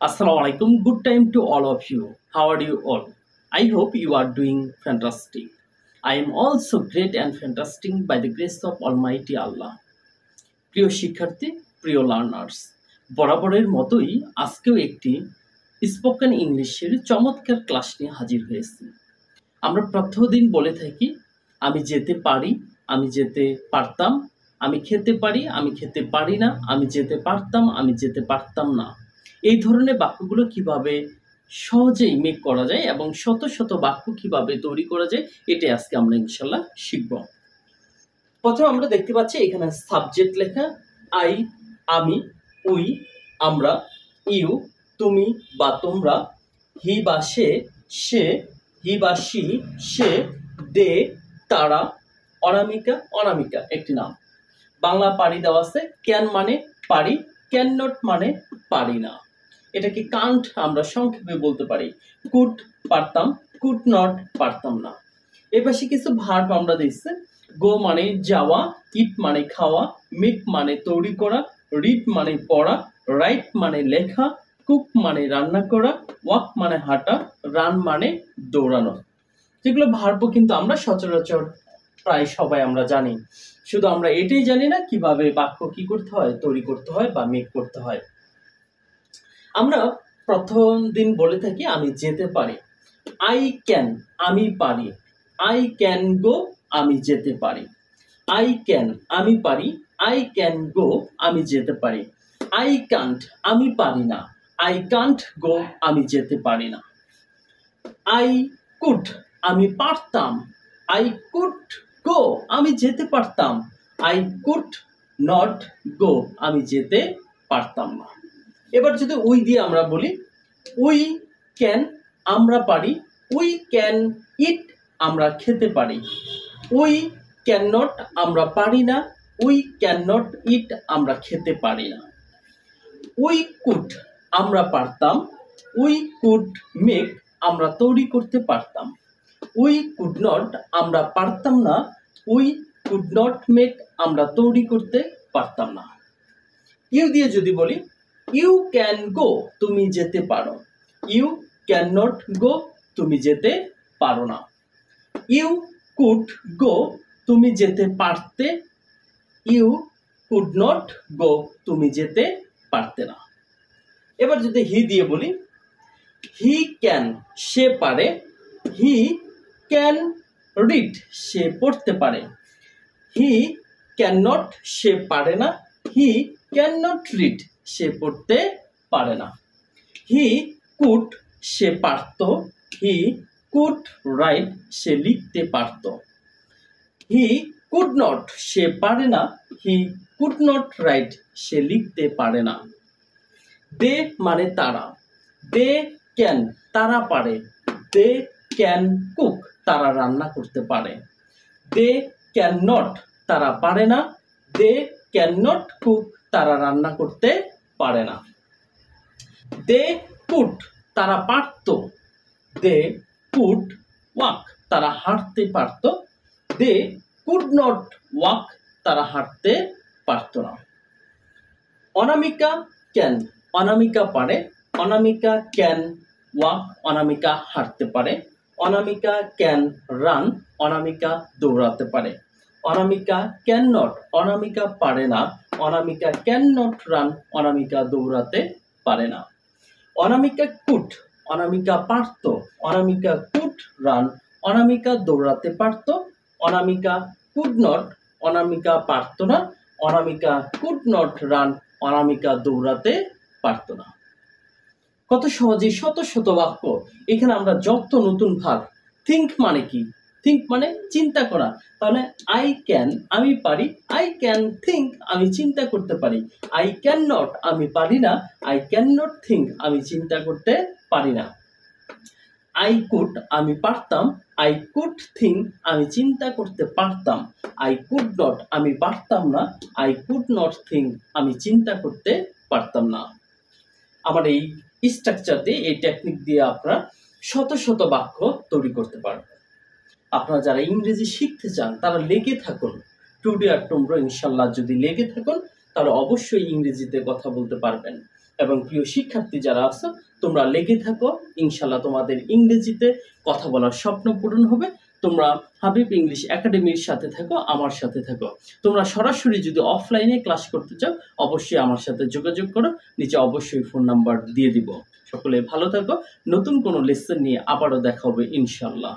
Assalamualaikum. Good time to all of you. How are you all? I hope you are doing fantastic. I am also great and fantastic by the grace of Almighty Allah. প্রিয় শিক্ষার্থী, প্রিয় learners, বরাবরের মতোই আজকেও একটি spoken ইংলিশের চমৎকার class নিয়ে হাজির হয়েছি। আমরা প্রত্যেকদিন বলে থাকি আমি যেতে পারি, আমি যেতে পারতাম, আমি খেতে পারি, আমি খেতে পারি না, আমি যেতে পারতাম, আমি যেতে পারতাম না। এই ধরনের বাক্যগুলো কিভাবে সহজেই মেক করা যায় এবং শত শত বাক্য কিভাবে তৈরি করা যায় এটাই আজকে আমরা ইনশাল্লাহ শিখব। প্রথমে আমরা দেখতে পাচ্ছি এখানে সাবজেক্ট লেখা আই, আমি, উই, আমরা, ইউ, তুমি বা তোমরা, হি বা সে, হি বা সি, সে, দে, তারা, অনামিকা, অনামিকা একটি নাম। বাংলা পারি দেওয়া আছে, ক্যান মানে পারি, ক্যান নট মানে পারি না। এটাকে কান্ট আমরা সংক্ষেপে বলতে পারি। কুড পারতাম, কুড নট পারতাম না। এর পাশে কিছু ভার্ব আমরা দিচ্ছি। গো মানে যাওয়া, ইট মানে খাওয়া, মেক মানে তৈরি করা, রিড মানে পড়া, রাইট মানে লেখা, কুক মানে রান্না করা, ওয়াক মানে হাঁটা, রান মানে দৌড়ানো। যেগুলো ভার্ব কিন্তু আমরা সচরাচর প্রায় সবাই আমরা জানি, শুধু আমরা এটাই জানি না কিভাবে বাক্য কি করতে হয়, তৈরি করতে হয় বা মেক করতে হয়। আমরা প্রথম দিন বলে থাকি আমি যেতে পারি। আই ক্যান আমি পারি, আই ক্যান গো আমি যেতে পারি। আই ক্যান আমি পারি, আই ক্যান গো আমি যেতে পারি। আই কান্ট আমি পারি না, আই কান্ট গো আমি যেতে পারি না। আই কুড আমি পারতাম, আই কুড গো আমি যেতে পারতাম। আই কুড নট গো আমি যেতে পারতাম না। এবার যদি উই দিয়ে আমরা বলি, উই ক্যান আমরা পারি, উই ক্যান ইট আমরা খেতে পারি। উই ক্যান নট আমরা পারি না, উই ক্যান নট ইট আমরা খেতে পারি না। উই কুড আমরা পারতাম, উই কুড মেক আমরা তৈরি করতে পারতাম। উই কুড নট আমরা পারতাম না, উই কুড নট মেক আমরা তৈরি করতে পারতাম না। ইউ দিয়ে যদি বলি, ইউ ক্যান গো তুমি যেতে পারো, ইউ ক্যান নট গো তুমি যেতে পারো না। ইউ কুড গো তুমি যেতে পারতে, ইউ কুড নট গো তুমি যেতে পারতে না। এবার যদি হি দিয়ে বলি, হি ক্যান সে পারে, হি ক্যান রিড সে পড়তে পারে। হি ক্যান নট সে পারে না, হি ক্যান নট রিড সে পড়তে পারে না। হি কুড সে পারত, হি কুড রাইট সে লিখতে পারত। হি কুড নট সে পারে না, হি কুড নট রাইট সে লিখতে পারে না। দে মানে তারা, দে ক্যান তারা পারে, দে ক্যান কুক তারা রান্না করতে পারে। দে ক্যান নট তারা পারে না, দে ক্যান নট কুক তারা রান্না করতে পারে না। দে কুড তারা পারত, দে কুড ওয়াক তারা হাঁটতে পারত, দে কুড নট ওয়াক তারা হাঁটতে পারত না। অনামিকা ক্যান অনামিকা পারে, অনামিকা ক্যান ওয়াক অনামিকা হাঁটতে পারে। অনামিকা ক্যান রান অনামিকা দৌড়াতে পারে। অনামিকা ক্যান নট অনামিকা পারে না, অনামিকা ক্যান নট রান অনামিকা দৌড়াতে পারে না। অনামিকা কুড অনামিকা পারত, অনামিকা কুড রান অনামিকা দৌড়াতে পারত। অনামিকা কুড নট অনামিকা পারত না, অনামিকা কুড নট রান অনামিকা দৌড়াতে পারত না। কত সহজে শত শত বাক্য। এখানে আমরা যত নতুন ভার্ব, থিঙ্ক মানে কি, থিঙ্ক মানে চিন্তা করা, তাহলে আই ক্যান আমি পারি, আই ক্যান থিঙ্ক আমি চিন্তা করতে পারি। আই ক্যান নট আমি পারি না, আই ক্যান নট থিঙ্ক আমি চিন্তা করতে পারি না। আই কুড আমি পারতাম, আই কুড থিঙ্ক আমি চিন্তা করতে পারতাম। আই কুড নট আমি পারতাম না, আই কুড নট থিঙ্ক আমি চিন্তা করতে পারতাম না। আমার এই স্ট্রাকচার দিয়ে, এই টেকনিক দিয়ে আপনারা শত শত বাক্য তৈরি করতে পারবেন। আপনারা যারা ইংরেজি শিখতে চান তারা লেগে থাকুন, টুডে আর টুমরো ইনশাল্লাহ যদি লেগে থাকুন তাহলে অবশ্যই ইংরেজিতে কথা বলতে পারবেন এবং প্রিয় শিক্ষার্থী যারা আছো তোমরা লেগে থাকো, ইনশাল্লাহ তোমাদের ইংরেজিতে কথা বলার স্বপ্ন পূরণ হবে। তোমরা হাবিব ইংলিশ একাডেমির সাথে থাকো, আমার সাথে থাকো। তোমরা সরাসরি যদি অফলাইনে ক্লাস করতে চাও অবশ্যই আমার সাথে যোগাযোগ করো, নিচে অবশ্যই ফোন নাম্বার দিয়ে দিব। সকলে ভালো থাকো, নতুন কোনো লেসন নিয়ে আবারও দেখা হবে ইনশাল্লাহ।